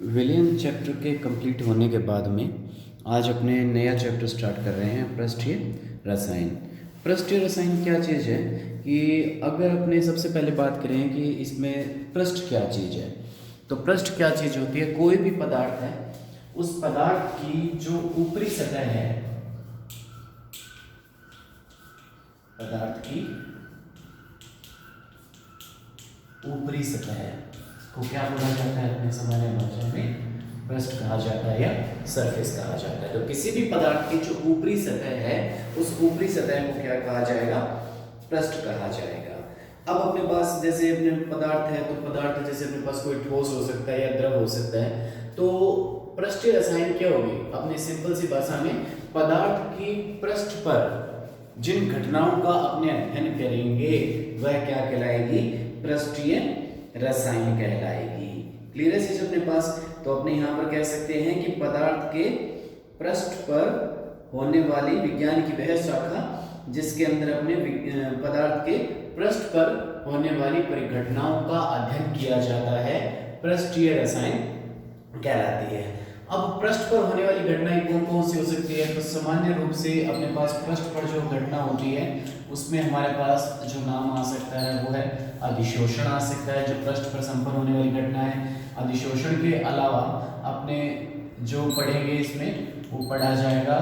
विलियन chapter के complete होने के बाद में आज अपने नया चैप्टर स्टार्ट कर रहे हैं, पृष्ठीय रसायन। पृष्ठीय रसायन क्या चीज़ है कि अगर अपने सबसे पहले बात करें कि इसमें पृष्ठ क्या चीज़ है, तो पृष्ठ क्या चीज़ होती है। कोई भी पदार्थ है, उस पदार्थ की जो ऊपरी सतह है, पदार्थ की ऊपरी सतह है को क्या बोला जाता है, अपने सामान्य भाषा में पृष्ठ कहा जाता है या सरफेस कहा जाता है। तो किसी भी पदार्थ की जो ऊपरी सतह है, उस ऊपरी सतह को क्या कहा जाएगा, पृष्ठ कहा जाएगा। अब अपने पास जैसे अपने पदार्थ है, तो पदार्थ जैसे अपने पास कोई ठोस हो सकता है या द्रव हो सकता है, तो पृष्ठीय रसायन क्या होगी, अपने सिंपल सी भाषा में पदार्थ की पृष्ठ पर जिन घटनाओं का अपने अध्ययन करेंगे वह क्या कहलाएगी, पृष्ठीय रसायन कहलाएगी। क्लियर है चीज अपने पास। तो अपने यहाँ पर कह सकते हैं कि पदार्थ के पृष्ठ पर होने वाली विज्ञान की वह शाखा जिसके अंदर अपने पदार्थ के पृष्ठ पर होने वाली परिघटनाओं का अध्ययन किया जाता है, पृष्ठीय रसायन कहलाती है। अब पृष्ठ पर होने वाली घटनाएं कौन कौन सी हो सकती है, तो सामान्य रूप से अपने पास पृष्ठ पर जो घटना होती है उसमें हमारे पास जो नाम आ सकता है वो है अधिशोषण आ सकता है, जो पृष्ठ पर संपन्न होने वाली घटना है। अधिशोषण के अलावा अपने जो पढ़ेंगे इसमें वो पढ़ा जाएगा,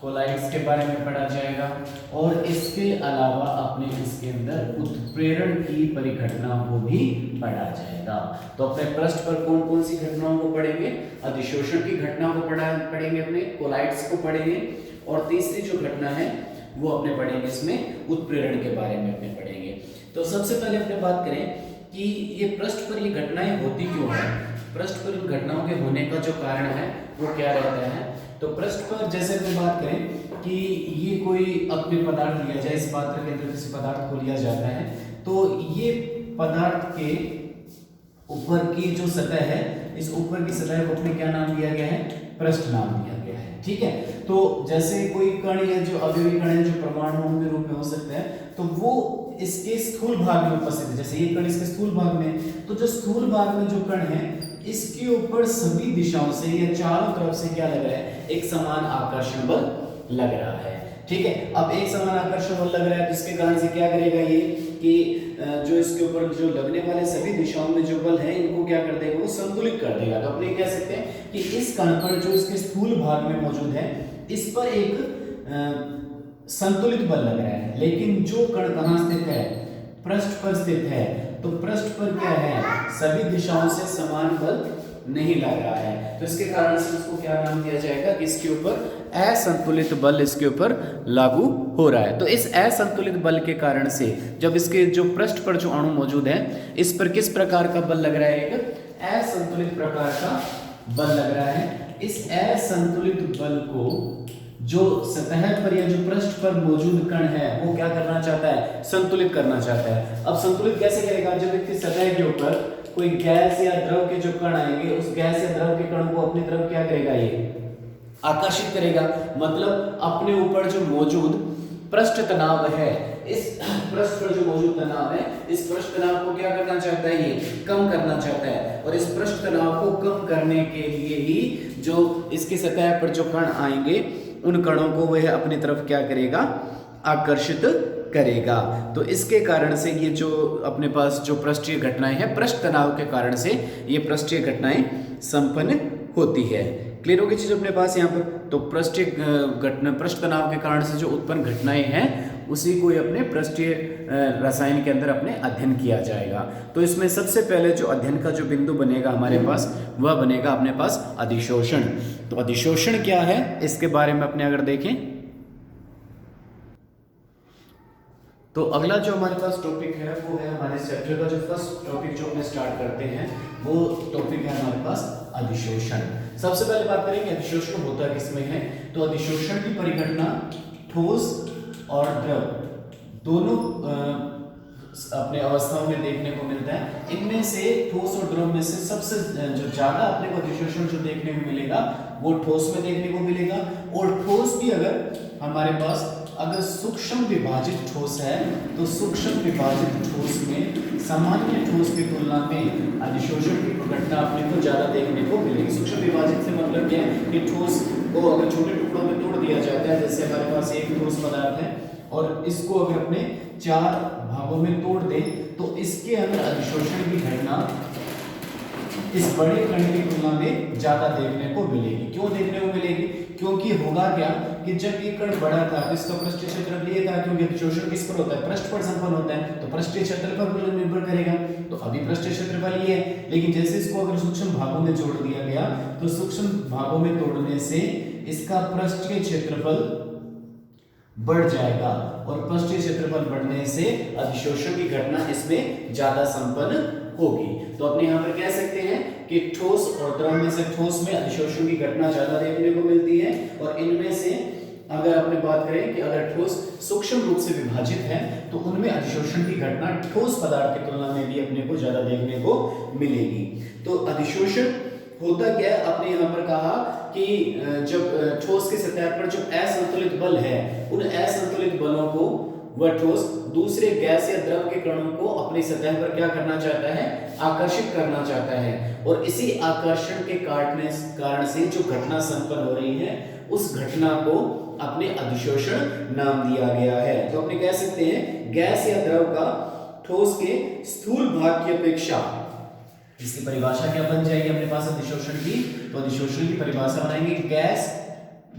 कोलाइड्स के बारे में पढ़ा जाएगा, और इसके अलावा अपने इसके अंदर उत्प्रेरण की परिघटना को भी पढ़ा जाएगा। तो अपने पृष्ठ पर कौन कौन सी घटनाओं को पढ़ेंगे, अधिशोषण की घटना को पढ़ेंगे, अपने कोलाइड्स को पढ़ेंगे, और तीसरी जो घटना है वो अपने पढ़ेंगे इसमें उत्प्रेरण के बारे में अपने पढ़ेंगे। तो सबसे पहले अपने बात करें कि ये पृष्ठ पर ये घटनाएं होती क्यों है, पृष्ठ पर इन घटनाओं के होने का जो कारण है वो क्या रहता है। तो पृष्ठ पर जैसे हम बात करें कि ये कोई अपने पदार्थ लिया जाए, इस पात्र के अंदर किसी पदार्थ को लिया जाता है, तो ये पदार्थ के ऊपर की जो सतह है, इस ऊपर की सतह को अपने क्या नाम दिया गया है, पृष्ठ नाम दिया गया है। ठीक है, तो जैसे कोई कण है, जो अवयवी कण है, जो परमाणुओं के रूप में हो सकता है, तो वो इसके स्थूल भाग में उपस्थित है। जैसे ये कण इसके स्थूल भाग में, तो जो स्थूल भाग में जो कण है इसके ऊपर सभी दिशाओं से या चारों तरफ से क्या लग रहा है, एक समान आकर्षण बल लग रहा है। ठीक है, अब एक समान आकर्षण बल लग रहा है, जिसके कारण से क्या करेगा ये कि जो इसके ऊपर जो लगने वाले सभी दिशाओं में जो बल है इनको क्या कर देगा, वो संतुलित कर देगा। तो अपने कह सकते हैं कि इस कण पर जो इसके स्थूल भाग में मौजूद है, इस पर एक संतुलित बल लग रहा है, लेकिन जो कण कहाँ स्थित है, पृष्ठ पर स्थित है, तो पृष्ठ पर क्या है, सभी दिशाओं से समान बल नहीं लग रहा है। तो इसके कारण से इसको क्या नाम दिया जाएगा कि इसके ऊपर असंतुलित बल इसके ऊपर लागू हो रहा है। तो इस असंतुलित बल के कारण से जब इसके जो पृष्ठ पर जो अणु मौजूद है, इस पर किस प्रकार का बल लग रहा है, एक असंतुलित प्रकार का बल लग रहा है। इस असंतुलित बल को जो सतह पर या जो पृष्ठ पर मौजूद कण है वो क्या करना चाहता है, संतुलित करना चाहता है। अब संतुलित कैसे करेगा, जब इसकी सतह के ऊपर कोई गैस या द्रव के जो कण आएंगे, उस गैस या द्रव के कण को अपनी तरफ क्या करेगा, ये आकर्षित करेगा। मतलब अपने ऊपर जो मौजूद पृष्ठ तनाव है, इस पृष्ठ पर जो मौजूद तनाव है, इस पृष्ठ तनाव को क्या करना चाहता है, ये कम करना चाहता है। और इस पृष्ठ तनाव को कम करने के लिए ही जो इसकी सतह पर जो कण आएंगे, उन कणों को वह अपनी तरफ क्या करेगा, आकर्षित करेगा। तो इसके कारण से ये जो अपने पास जो पृष्ठीय घटनाएं हैं, पृष्ठ तनाव के कारण से ये पृष्ठीय घटनाएं संपन्न होती है। क्लियर होगी चीज अपने पास यहाँ पर। तो पृष्ठीय घटना, पृष्ठ तनाव के कारण से जो उत्पन्न घटनाएं हैं उसी को अपने पृष्ठीय रसायन के अंदर अपने अध्ययन किया जाएगा। तो इसमें सबसे पहले जो अध्ययन का जो बिंदु बनेगा हमारे पास, वह बनेगा अपने पास अधिशोषण। तो अधिशोषण क्या है, इसके बारे में अपने अगर देखें तो अगला जो हमारे पास टॉपिक है वो है हमारे चैप्टर का जो फर्स्ट टॉपिक जो अपने स्टार्ट करते हैं, वो टॉपिक है हमारे पास अधिशोषण। सबसे पहले बात करेंगे अधिशोषण होता किसमें है। तो अधिशोषण की परिघटना ठोस और द्रव दोनों अपने अवस्थाओं में देखने को मिलता है। इनमें से ठोस और द्रव में से सबसे जो ज्यादा अपने को अधिशोषण जो देखने को मिलेगा वो ठोस में देखने को मिलेगा। और ठोस भी अगर हमारे पास अगर सूक्ष्म विभाजित ठोस है तो सूक्ष्म विभाजित ठोस में सामान्य ठोस की तुलना में अधिशोषण की घटना अपने को ज्यादा देखने को मिलेगी। सूक्ष्म विभाजित से मतलब क्या है कि ठोस को अगर छोटे टुकड़ों में तोड़ दिया जाता है, जैसे हमारे पास एक ठोस पदार्थ है और इसको अगर अपने 4 भागों में तोड़ दे तो इसके अंदर अधिशोषण की घटना इस बड़े कण की तुलना में ज्यादा देखने को मिलेगी। क्यों देखने को मिलेगी? क्योंकि होगा क्या कि जब ये कण बड़ा था तो इसका पृष्ठीय क्षेत्रफल ये था, क्योंकि अधिशोषण किस पर होता है? पृष्ठ पर संपन्न होता है, तो पृष्ठीय क्षेत्रफल पर निर्भर करेगा। तो अभी पृष्ठीय क्षेत्रफल ये है, लेकिन जैसे इसको अगर सूक्ष्म भागों में जोड़ दिया गया तो सूक्ष्म भागों में तोड़ने से इसका पृष्ठीय क्षेत्रफल बढ़ जाएगा और पृष्ठीय क्षेत्रफल बढ़ने से अधिशोषण की घटना इसमें ज्यादा संपन्न होगी। तो अपने यहाँ पर कह सकते हैं कि ठोस और द्रव में से ठोस में अधिशोषण की घटना ज्यादा देखने को मिलती है, और इनमें से अगर अपने बात करें कि अगर ठोस सूक्ष्म रूप से विभाजित है तो उनमें अधिशोषण की घटना ठोस पदार्थ की तुलना में भी अपने को ज्यादा देखने को मिलेगी। तो अधिशोषण होता क्या है? आपने यहाँ पर कहा कि जब ठोस की सतह पर जो असंतुलित बल है, उन असंतुलित बलों को वह ठोस दूसरे गैस या द्रव के कणों को अपनी सतह पर क्या करना चाहता है? आकर्षित करना चाहता है, और इसी आकर्षण के कारण से जो घटना संपन्न हो रही है उस घटना को अपने अधिशोषण नाम दिया गया है। तो अपने कह सकते हैं गैस या द्रव का ठोस के स्थूल भाग की अपेक्षा, इसकी परिभाषा क्या बन जाएगी अपने पास अधिशोषण की? तो अधिशोषण की परिभाषा बनाएंगे गैस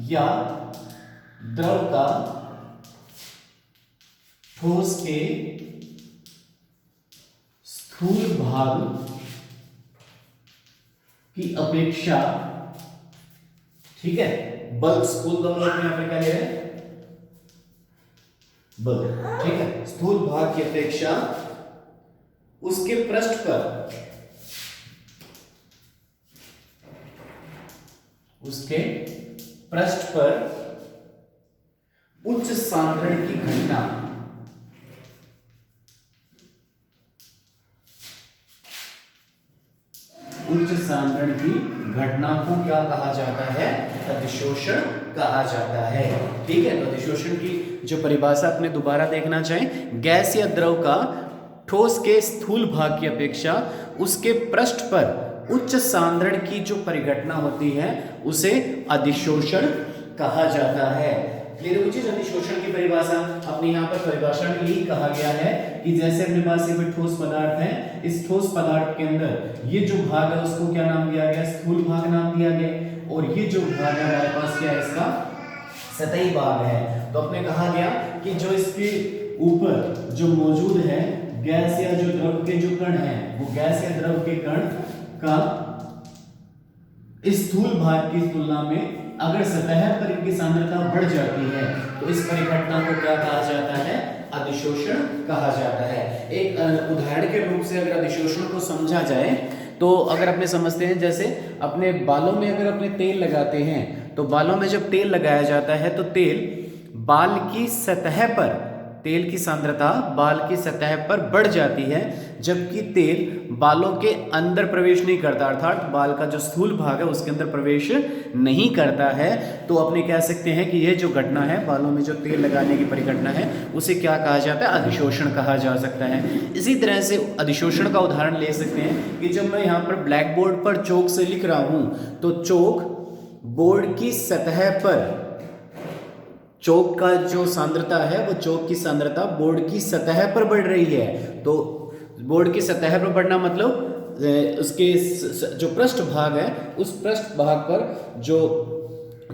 या द्रव का ठोस के स्थूल भाग की अपेक्षा, ठीक है, बल स्थूल बल यहां पर क्या ले रहे हैं? बल, ठीक है, स्थूल भाग की अपेक्षा उसके पृष्ठ पर, उसके पृष्ठ पर उच्च सांद्रण की घटना, उच्च सांद्रण की घटना को क्या कहा जाता है? अधिशोषण कहा जाता है। ठीक है, तो अधिशोषण की जो परिभाषा अपने दोबारा देखना चाहें, गैस या द्रव का ठोस के स्थूल भाग की अपेक्षा उसके पृष्ठ पर उच्च सांद्रण की जो परिघटना होती है उसे अधिशोषण कहा जाता है। क्लियर हुई चीज? अधिशोषण की परिभाषा अपने यहाँ पर परिभाषा में यही कहा गया है कि जैसे अपने पास एक ठोस पदार्थ है, इस ठोस पदार्थ के अंदर ये जो भाग है उसको क्या नाम दिया गया? स्थूल भाग नाम दिया गया, और ये जो भाग है हमारे पास क्या है? इसका सतही भाग है। तो अपने कहा गया कि जो इसके ऊपर जो मौजूद है गैस या जो द्रव के जो कण है, वो गैस या द्रव के कण का इस स्थूल भाग की तुलना में अगर सतह पर इनकी सांद्रता बढ़ जाती है तो इस परिघटना को क्या कहा जाता है? अधिशोषण कहा जाता है। एक उदाहरण के रूप से अगर अधिशोषण को समझा जाए तो अगर अपने समझते हैं, जैसे अपने बालों में अगर अपने तेल लगाते हैं तो बालों में जब तेल लगाया जाता है तो तेल बाल की सतह पर, तेल की सांद्रता बाल की सतह पर बढ़ जाती है, जबकि तेल बालों के अंदर प्रवेश नहीं करता, अर्थात बाल का जो स्थूल भाग है उसके अंदर प्रवेश नहीं करता है। तो अपने कह सकते हैं कि यह जो घटना है, बालों में जो तेल लगाने की परिघटना है, उसे क्या कहा जाता है? अधिशोषण कहा जा सकता है। इसी तरह से अधिशोषण का उदाहरण ले सकते हैं कि जब मैं यहाँ पर ब्लैक बोर्ड पर चौक से लिख रहा हूँ तो चौक बोर्ड की सतह पर, चौक का जो सांद्रता है वो चौक की सांद्रता बोर्ड की सतह पर बढ़ रही है। तो बोर्ड की सतह पर बढ़ना मतलब उसके जो पृष्ठ भाग है उस पृष्ठ भाग पर जो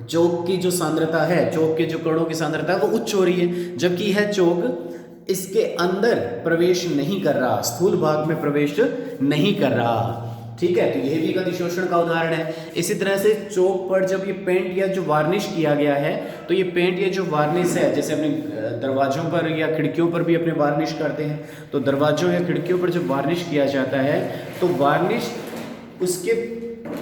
चौक की जो सांद्रता है, चौक के जो कणों की सांद्रता है वो उच्च हो रही है, जबकि यह चौक इसके अंदर प्रवेश नहीं कर रहा, स्थूल भाग में प्रवेश नहीं कर रहा। ठीक है, तो यह भी एक अधिशोषण का उदाहरण है। इसी तरह से चौक पर जब ये पेंट या जो वार्निश किया गया है तो ये पेंट या जो वार्निश है, जैसे अपने दरवाजों पर या खिड़कियों पर भी अपने वार्निश करते हैं, तो दरवाजों या खिड़कियों पर जब वार्निश किया जाता है तो वार्निश उसके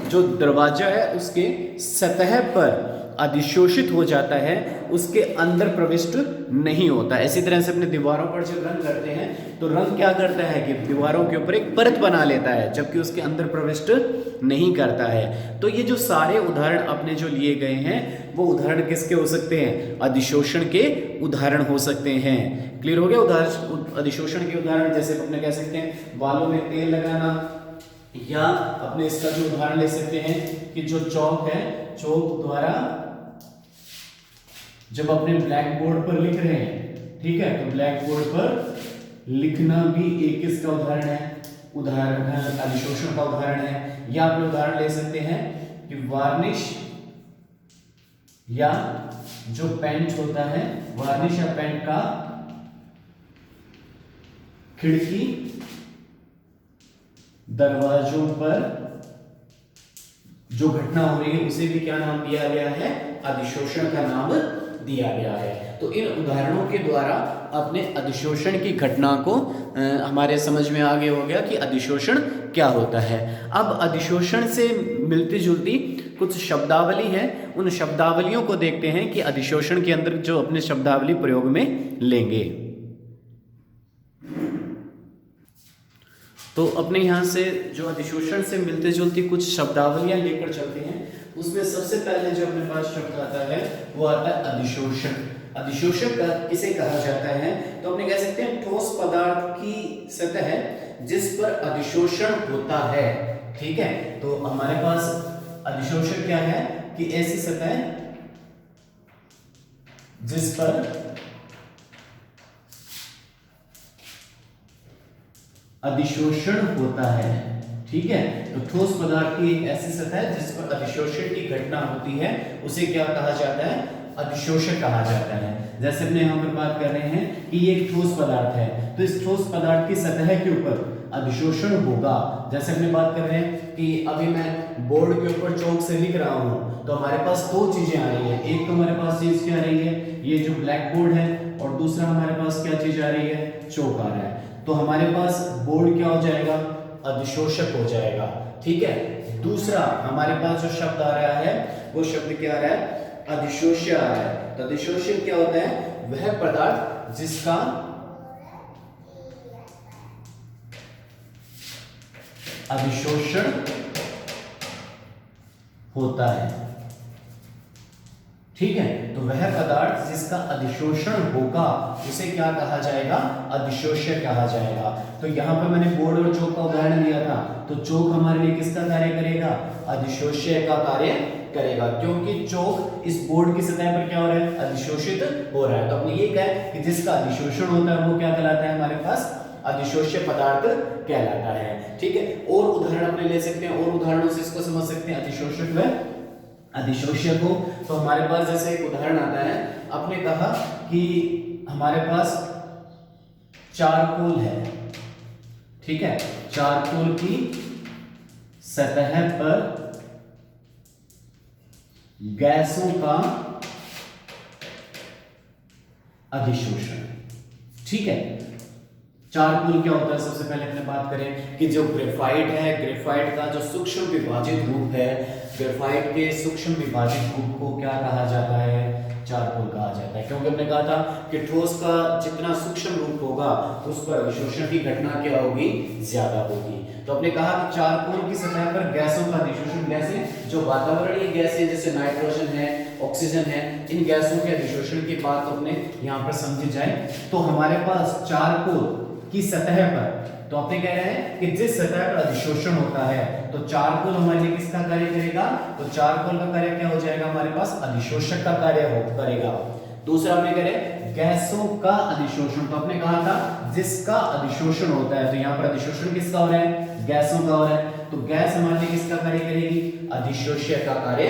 जो दरवाजा है उसके सतह पर अधिशोषित हो जाता है, उसके अंदर प्रविष्ट नहीं होता। इसी तरह से अपने दीवारों पर जब रंग करते हैं तो रंग क्या करता है कि दीवारों के ऊपर एक परत बना लेता है, जबकि उसके अंदर प्रविष्ट नहीं करता है। तो ये जो सारे उदाहरण अपने जो लिए गए हैं वो उदाहरण किसके हो सकते हैं? अधिशोषण के उदाहरण हो सकते हैं। क्लियर हो गया? उदाहरण अधिशोषण के उदाहरण जैसे अपने कह सकते हैं बालों में तेल लगाना, या अपने इसका जो उदाहरण ले सकते हैं कि जो चौक है, चौक द्वारा जब अपने ब्लैक बोर्ड पर लिख रहे हैं, ठीक है, तो ब्लैक बोर्ड पर लिखना भी एक इसका उदाहरण है, उदाहरण अधिशोषण का उदाहरण है। या आप उदाहरण ले सकते हैं कि वार्निश या जो पेंट होता है, वार्निश या पेंट का खिड़की दरवाजों पर जो घटना हो रही है उसे भी क्या नाम दिया गया है? अधिशोषण का नाम दिया गया है। तो इन उदाहरणों के द्वारा अपने अधिशोषण की घटना को हमारे समझ में आ गया हो गया कि अधिशोषण क्या होता है। अब अधिशोषण से मिलती जुलती कुछ शब्दावली है, उन शब्दावलियों को देखते हैं कि अधिशोषण के अंदर जो अपने शब्दावली प्रयोग में लेंगे। तो अपने यहाँ से जो अधिशोषण से मिलते जुलती कुछ शब्दावलियां लेकर चलते हैं। उसमें सबसे पहले जो अपने पास शब्द आता है वो आता है अधिशोषण। अधिशोषण किसे कहा जाता है? तो अपने कह सकते हैं ठोस पदार्थ की सतह जिस पर अधिशोषण होता है। ठीक है, तो हमारे पास अधिशोषण क्या है कि ऐसी सतह जिस पर अधिशोषण होता है। ठीक है, तो ठोस पदार्थ की एक ऐसी सतह जिस पर अधिशोषण की घटना होती है उसे क्या कहा जाता है? अधिशोषक कहा जाता है। जैसे अपने यहाँ पर बात कर रहे हैं कि ये एक ठोस पदार्थ है, तो इस ठोस पदार्थ की सतह के ऊपर अधिशोषण होगा। जैसे अपने बात कर रहे हैं कि अभी मैं बोर्ड के ऊपर चौक से लिख रहा हूँ, तो हमारे पास दो चीजें आ रही है। एक तो हमारे पास चीज क्या आ रही है, ये जो ब्लैक बोर्ड है, और दूसरा हमारे पास क्या चीज आ रही है? चौक आ रहा है। तो हमारे पास बोर्ड क्या हो जाएगा? अधिशोषक हो जाएगा। ठीक है, दूसरा हमारे पास जो शब्द आ रहा है वो शब्द क्या आ रहा है? अधिशोष्य आ रहा है। तो अधिशोष्य क्या होता है? वह पदार्थ जिसका अधिशोषण होता है। ठीक है, तो वह पदार्थ जिसका अधिशोषण होगा उसे क्या कहा जाएगा? अधिशोष्य कहा जाएगा। तो यहां पर मैंने बोर्ड और चौक का उदाहरण दिया था, तो चौक हमारे लिए किसका कार्य करेगा? अधिशोष्य का कार्य करेगा, क्योंकि चौक इस बोर्ड की सतह पर क्या हो रहा है? अधिशोषित हो रहा है। तो अपने ये कहा है कि जिसका अधिशोषण होता है वो क्या कहलाता है? हमारे पास अधिशोष्य पदार्थ कहलाता है। ठीक है, और उदाहरण अपने ले सकते हैं, और उदाहरणों से इसको समझ सकते हैं अधिशोषक व अधिशोष्य को। तो हमारे पास जैसे एक उदाहरण आता है, आपने कहा कि हमारे पास चारकोल है। ठीक है, चारकोल की सतह पर गैसों का अधिशोषण। ठीक है, चारकोल क्या होता है? सबसे पहले अपने बात करें कि जो ग्रेफाइट है, ग्रेफाइट का जो सूक्ष्म विभाजित रूप है, ग्रेफाइट के सूक्ष्म विभाजित रूप को क्या कहा जाता है? चारकोल कहा जाता है। क्योंकि हमने कहा था कि ठोस का जितना सूक्ष्म रूप होगा उस पर अधिशोषण की घटना क्या होगी? ज्यादा होगी। तो हमने कहा कि चारकोल की सतह पर गैसों का अधिशोषण, गैसें जो वातावरणीय गैसें जैसे नाइट्रोजन है, ऑक्सीजन है, इन गैसों के अधिशोषण की बात अपने यहाँ पर समझी जाए तो हमारे पास चारकोल की सतह पर, तो आपने कह रहे हैं कि जिस सतह पर अधिशोषण होता है तो चारकोल हमारे लिए किसका कार्य करेगा? तो चारकोल का कार्य क्या हो जाएगा? हमारे पास अधिशोषक का कार्य करेगा। दूसरा हमने कह रहे गैसों का अधिशोषण, तो आपने कहा था जिसका अधिशोषण होता है, तो यहाँ पर अधिशोषण किसका हो रहा है? गैसों का हो रहा है। तो गैस हमारे लिए किसका कार्य करेगी? अधिशोष्य का कार्य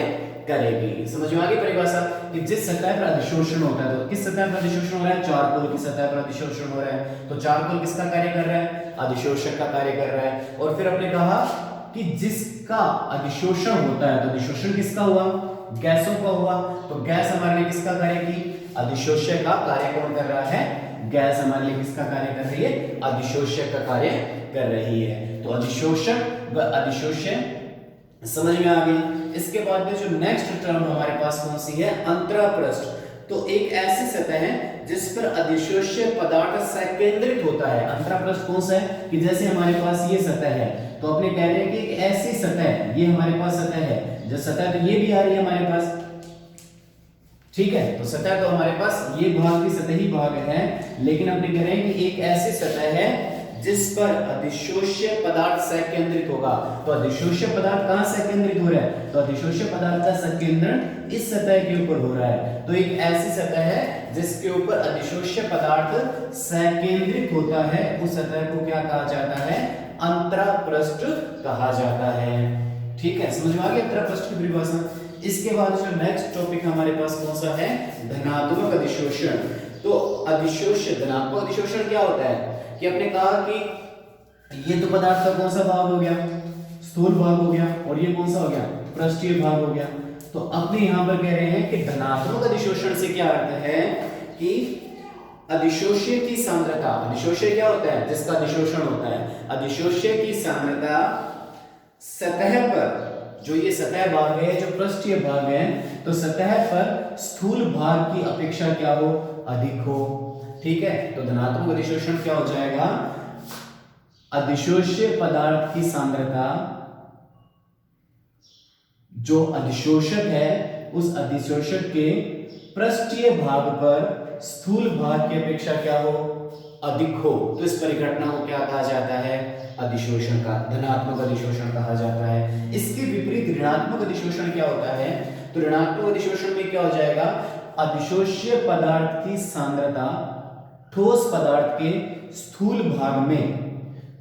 करेगी। समझ में आ गई परिभाषा कि जिस सतह पर अधिशोषण होता है, तो किस सतह पर अधिशोषण हो रहा है? चारकोल की सतह पर अधिशोषण हो रहा है। तो चारकोल किसका कार्य कर रहा है? अधिशोषक का कार्य कर रहा है। और फिर हमने कहा कि जिसका अधिशोषण होता है, तो अधिशोषण किसका हुआ? गैसों का हुआ। तो गैस हमारे लिए किसका कार्य की? अधिशोष्य का कार्य कौन कर रहा है? गैस हमारे लिए किसका कार्य कर रही है? अधिशोष्य का कार्य कर रही है। तो अधिशोषक व अधिशोष्य समझ में आ गई। इसके बाद में जो नेक्स्ट टर्म हमारे पास कौन सी है, अंतरापृष्ठ। तो एक ऐसी सतह है जिस पर अधिशोष्य पदार्थ संकेंद्रित होता है। अंतरापृष्ठ कौन सा है कि जैसे हमारे पास ये सतह है, तो अपने कह रहे हैं कि एक ऐसी सतह, ये हमारे पास सतह है, जो सतह तो ये भी आ रही है हमारे पास, ठीक है। तो सतह तो हमारे पास ये भाग भी सतही भाग है, लेकिन अपने कह रहे हैं कि एक ऐसी सतह है जिस पर अधिशोष्य पदार्थ संकेंद्रित होगा। तो अधिशोष्य पदार्थ कहां संकेंद्रित हो रहा है, तो अधिशोष्य पदार्थ का संकेंद्रण इस सतह के ऊपर हो रहा है। तो एक ऐसी सतह है जिसके ऊपर अधिशोष्य पदार्थ संकेंद्रित होता है, उस सतह को क्या कहा जाता है, अंतरापृष्ठ कहा जाता है। ठीक है, समझ में आ गया अंतरापृष्ठ की परिभाषा। इसके बाद जो नेक्स्ट टॉपिक हमारे पास कौन सा है, धनात्मक अधिशोषण। तो अधिशोष्य, धनात्मक अधिशोषण क्या होता है कि आपने कहा कि ये तो पदार्थ का कौन सा भाग हो गया, स्थूल भाग हो गया, और ये कौन सा हो गया, पृष्ठीय भाग हो गया। तो अपने यहां पर कह रहे हैं कि धनात्मक अधिशोषण से क्या अर्थ है कि अधिशोष्य की सांद्रता, अधिशोष्य क्या होता है, जिसका अधिशोषण होता है, अधिशोष्य की सांद्रता सतह पर, जो ये सतह भाग है, जो पृष्ठीय भाग है, तो सतह पर स्थूल भाग की अपेक्षा क्या हो, अधिक हो। ठीक है, तो धनात्मक अधिशोषण क्या हो जाएगा, अधिशोष्य पदार्थ की सांद्रता, जो अधिशोषक है उस अधिशोषक के पृष्ठीय भाग पर स्थूल भाग की अपेक्षा क्या हो, अधिक हो। तो इस परिघटना को क्या कहा जाता है, अधिशोषण का, धनात्मक अधिशोषण कहा जाता है। इसके विपरीत ऋणात्मक अधिशोषण क्या होता है, तो ऋणात्मक अधिशोषण में क्या हो जाएगा, अधिशोष्य पदार्थ की सांद्रता ठोस पदार्थ के स्थूल भाग में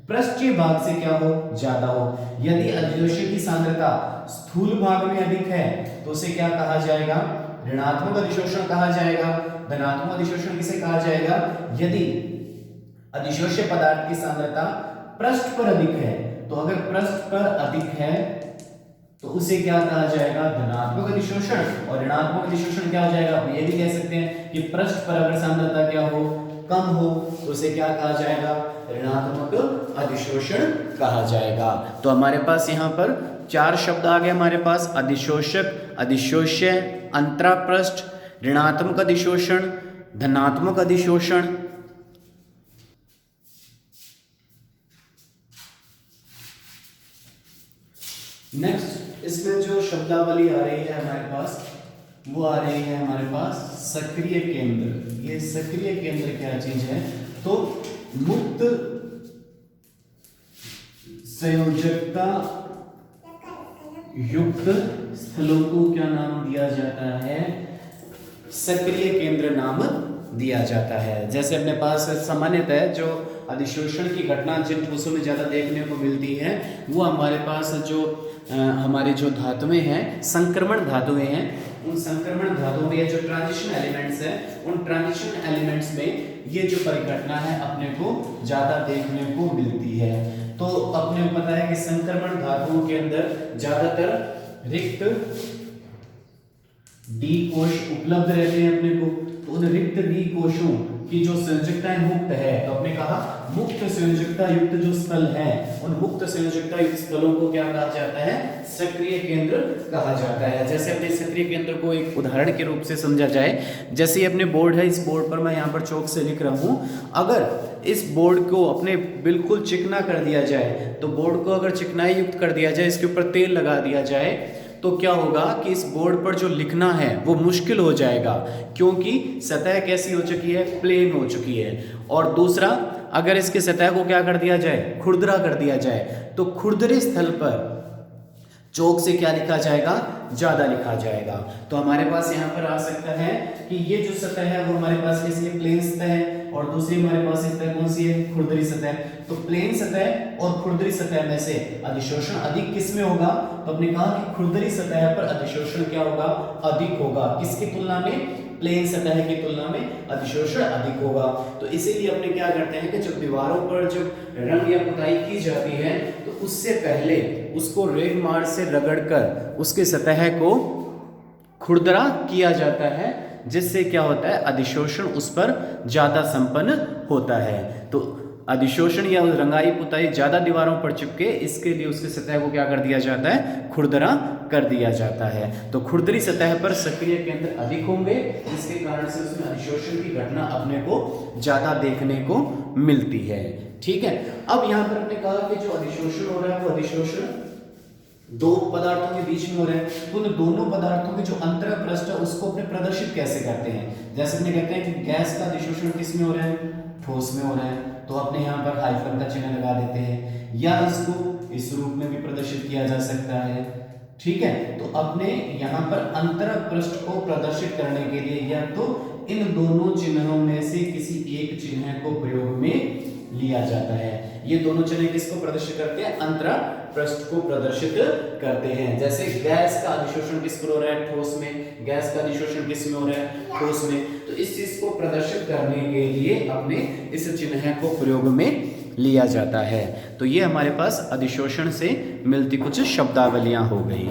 पृष्ठीय भाग से क्या हो, ज्यादा हो। यदि अधिशोष्य की सांद्रता स्थूल भाग में अधिक है तो उसे क्या कहा जाएगा, ऋणात्मक अधिशोषण कहा जाएगा। धनात्मक अधिशोषण किसे कहा जाएगा, यदि अधिशोष्य पदार्थ की सांद्रता पृष्ठ पर अधिक है। तो अगर पृष्ठ पर अधिक है तो उसे क्या कहा जाएगा, धनात्मक अधिशोषण, और ऋणात्मक अधिशोषण क्या हो जाएगा, आप ये भी कह सकते हैं कि पृष्ठ पर अगर सांद्रता क्या हो, कम हो, तो उसे क्या कहा जाएगा, ऋणात्मक अधिशोषण कहा जाएगा। तो हमारे पास यहाँ पर 4 शब्द आ गए हमारे पास, अधिशोषक, अधिशोष्य, अंतरापृष्ठ, ऋणात्मक अधिशोषण, धनात्मक अधिशोषण। नेक्स्ट इसमें जो शब्दावली आ रही है हमारे पास, वो आ रही है हमारे पास सक्रिय केंद्र। ये सक्रिय केंद्र क्या चीज है, तो मुक्त संयोजकता युक्त स्थलों को क्या नाम दिया जाता है, सक्रिय केंद्र नाम दिया जाता है। जैसे अपने पास सामान्यतः जो अधिशोषण की घटना जिन ठोसों में ज्यादा देखने को मिलती है, वो हमारे पास जो हमारे जो धातुएं हैं, संक्रमण धातुएं हैं, उन संक्रमण धातुओं में जो ट्रांजिशन एलिमेंट्स हैं, उन ट्रांजिशन एलिमेंट्स में ये जो परिघटना है अपने को ज्यादा देखने को मिलती है। तो अपने को पता है कि संक्रमण धातुओं के अंदर ज्यादातर रिक्त डी कोश उपलब्ध रहते हैं अपने को। तो उन रिक्त डी कोशों की जो संयोजकताएं मुक्त है, तो आपने कहा मुक्त संयोजकता युक्त जो स्थल है, उन मुक्त संयोजकता युक्त स्थलों को क्या कहा जाता है, सक्रिय केंद्र कहा जाता है। जैसे अपने सक्रिय केंद्र को एक उदाहरण के रूप से समझा जाए, जैसे अपने बोर्ड है, इस बोर्ड पर मैं यहाँ पर चौक से लिख रहा हूँ, अगर इस बोर्ड को अपने बिल्कुल चिकना कर दिया जाए, तो बोर्ड को अगर चिकनाई युक्त कर दिया जाए, इसके ऊपर तेल लगा दिया जाए, तो क्या होगा कि इस बोर्ड पर जो लिखना है वो मुश्किल हो जाएगा, क्योंकि सतह कैसी हो चुकी है, प्लेन हो चुकी है। और दूसरा, अगर इसके सतह को क्या कर दिया जाए, खुरदरा कर दिया जाए, तो खुरदरे स्थल पर चौक से क्या लिखा जाएगा, ज्यादा लिखा जाएगा। तो हमारे पास यहाँ पर आ सकता है कि ये जो सतह है वो हमारे पास कैसी है, प्लेन सतह है, और दूसरी हमारे पास सतह कौन सी है, खुरदरी सतह। तो प्लेन सतह और खुरदरी सतह में से अधिशोषण अधिक किस में होगा, तो आपने कहा कि खुरदरी सतह पर अधिशोषण क्या होगा, अधिक होगा। किसकी तुलना में, प्लेन सतह की तुलना में अधिशोषण अधिक होगा। तो इसीलिए अपने क्या करते हैं कि जब दीवारों पर जब रंग या पुताई की जाती है, तो उससे पहले उसको रेगमार से रगड़कर उसके सतह को खुरदरा किया जाता है, जिससे क्या होता है, अधिशोषण उस पर ज्यादा संपन्न होता है। तो अधिशोषण या रंगाई पुताई ज़्यादा दीवारों पर चिपके, इसके लिए उसकी सतह को क्या कर दिया जाता है, खुरदरा कर दिया जाता है। तो खुरदरी सतह पर सक्रिय केंद्र अधिक होंगे, जिसके कारण से उसमें अधिशोषण की घटना अपने को ज़्यादा देखने को मिलती है। ठीक है, अब यहाँ पर हमने कहा कि जो अधिशोषण हो रहा है वो अधिशोषण दो पदार्थों के बीच में हो रहा है। तो उन दोनों पदार्थों के जो अंतरक पृष्ठ है उसको अपने प्रदर्शित कैसे करते हैं। जैसे अपने कहते हैं कि गैस का अधिशोषण किस में हो रहा है, ठोस में हो रहा है, तो अपने यहाँ पर हाइफन का चिन्ह लगा देते हैं, या इसको इस रूप में भी प्रदर्शित किया जा सकता है। ठीक है, तो अपने यहाँ पर अंतरक पृष्ठ को प्रदर्शित करने के लिए या तो इन दोनों चिन्हों में से किसी एक चिन्ह को प्रयोग में लिया जाता है। ये दोनों चिन्ह किसको प्रदर्शित करते हैं, अंतरक पृष्ठ को प्रदर्शित करते हैं। जैसे गैस का अधिशोषण किस पर हो रहा है, ठोस में, गैस का अधिशोषण किस में हो रहा है, ठोस में। तो इस चीज को प्रदर्शित करने के लिए अपने इस चिन्ह को प्रयोग में लिया जाता है। तो ये हमारे पास अधिशोषण से मिलती कुछ शब्दावलियां हो गई।